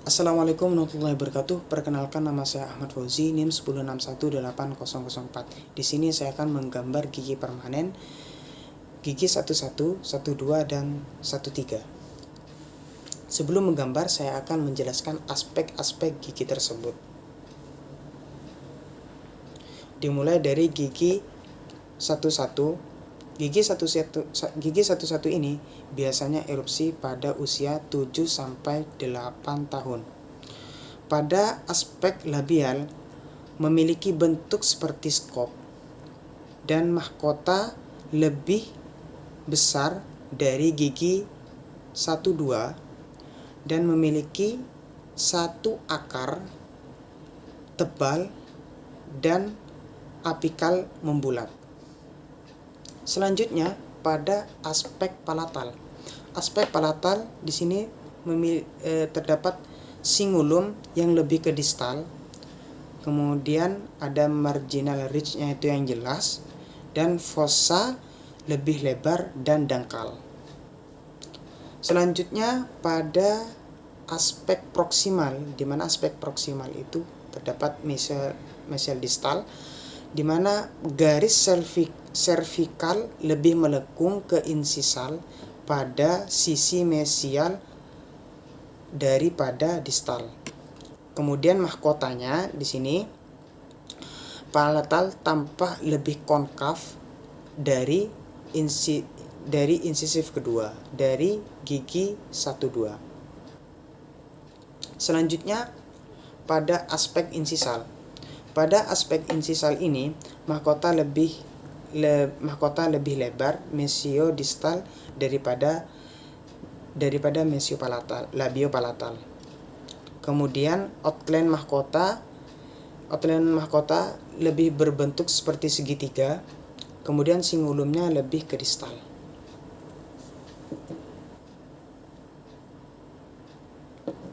Assalamualaikum warahmatullahi wabarakatuh. Perkenalkan, nama saya Ahmad Fauzi, NIM 106188004. Di sini saya akan menggambar gigi permanen, gigi 11, 12, dan 13. Sebelum menggambar, saya akan menjelaskan aspek-aspek gigi tersebut. Dimulai dari gigi 11. Gigi 11 ini biasanya erupsi pada usia 7-8 tahun. Pada aspek labial memiliki bentuk seperti skop dan mahkota lebih besar dari gigi 12 dan memiliki satu akar tebal dan apikal membulat. Selanjutnya pada aspek palatal. Aspek palatal di sini terdapat cingulum yang lebih ke distal. Kemudian ada marginal ridge-nya itu yang jelas, dan fossa lebih lebar dan dangkal. Selanjutnya pada aspek proksimal, di mana aspek proksimal itu terdapat mesial distal, di mana garis cervical lebih melengkung ke insisal pada sisi mesial daripada distal. Kemudian mahkotanya di sini palatal tampak lebih konkav dari insisif kedua, dari gigi 12. Selanjutnya pada aspek insisal. Pada aspek insisal ini mahkota lebih lebar mesiodistal daripada labiopalatal. Kemudian outline mahkota lebih berbentuk seperti segitiga. Kemudian cingulumnya lebih ke distal.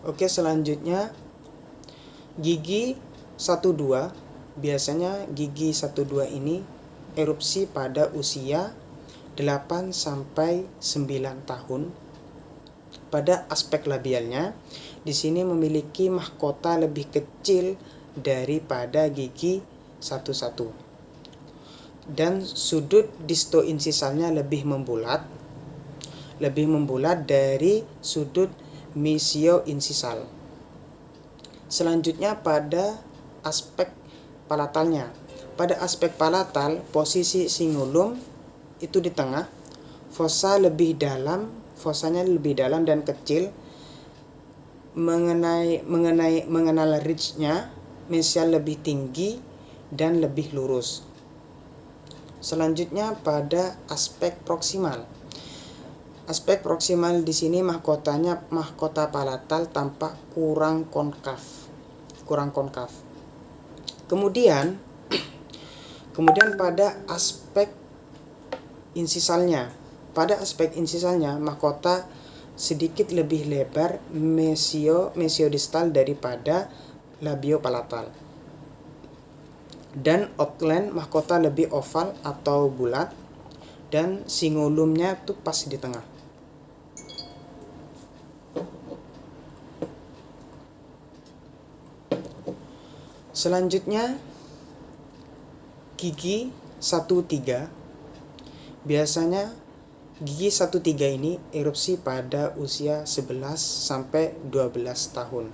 Oke, selanjutnya gigi 12. Biasanya gigi 12 ini erupsi pada usia 8-9 tahun. Pada aspek labialnya, di sini memiliki mahkota lebih kecil daripada gigi 11. Dan sudut distoinsisalnya lebih membulat dari sudut mesioinsisal. Selanjutnya pada aspek palatalnya. Pada aspek palatal, posisi cingulum itu di tengah, fossanya lebih dalam dan kecil, mengenal ridge-nya, mesial lebih tinggi dan lebih lurus. Selanjutnya pada aspek proksimal. Aspek proksimal di sini mahkota palatal tampak kurang konkav. Kemudian pada aspek insisalnya. Pada aspek insisalnya mahkota sedikit lebih lebar mesiodistal daripada labiopalatal. Dan outline mahkota lebih oval atau bulat, dan cingulumnya tuh pas di tengah. Selanjutnya gigi 13. Biasanya gigi 13 ini erupsi pada usia 11-12 tahun.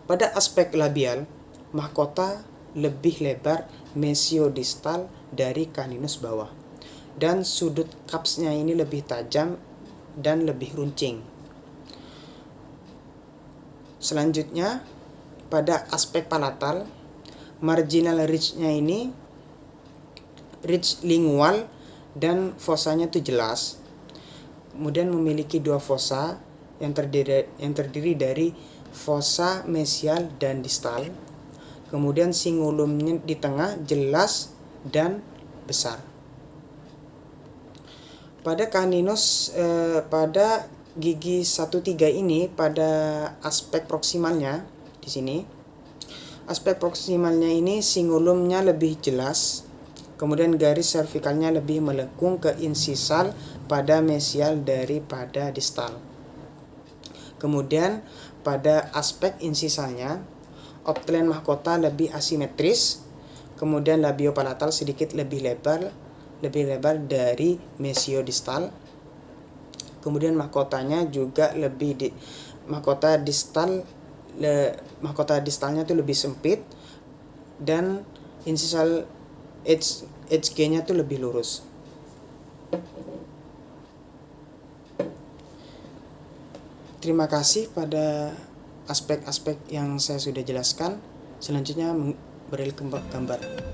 Pada aspek labial, mahkota lebih lebar mesiodistal dari caninus bawah, dan sudut capsnya ini lebih tajam dan lebih runcing. Selanjutnya pada aspek palatal, marginal ridge-nya ini ridge lingual dan fossanya itu jelas. Kemudian memiliki dua fossa yang terdiri dari fossa mesial dan distal. Kemudian cingulumnya di tengah jelas dan besar. Pada caninus pada gigi 13 ini, pada aspek proksimalnya di sini, aspek proksimalnya ini cingulumnya lebih jelas, kemudian garis cervicalnya lebih melengkung ke insisal pada mesial daripada distal. Kemudian pada aspek insisalnya, optlen mahkota lebih asimetris, kemudian labiopalatal sedikit lebih lebar dari mesiodistal. Kemudian mahkotanya juga mahkota distalnya tuh lebih sempit, dan insisal HG-nya tuh lebih lurus. Terima kasih pada aspek-aspek yang saya sudah jelaskan. Selanjutnya beri gambar.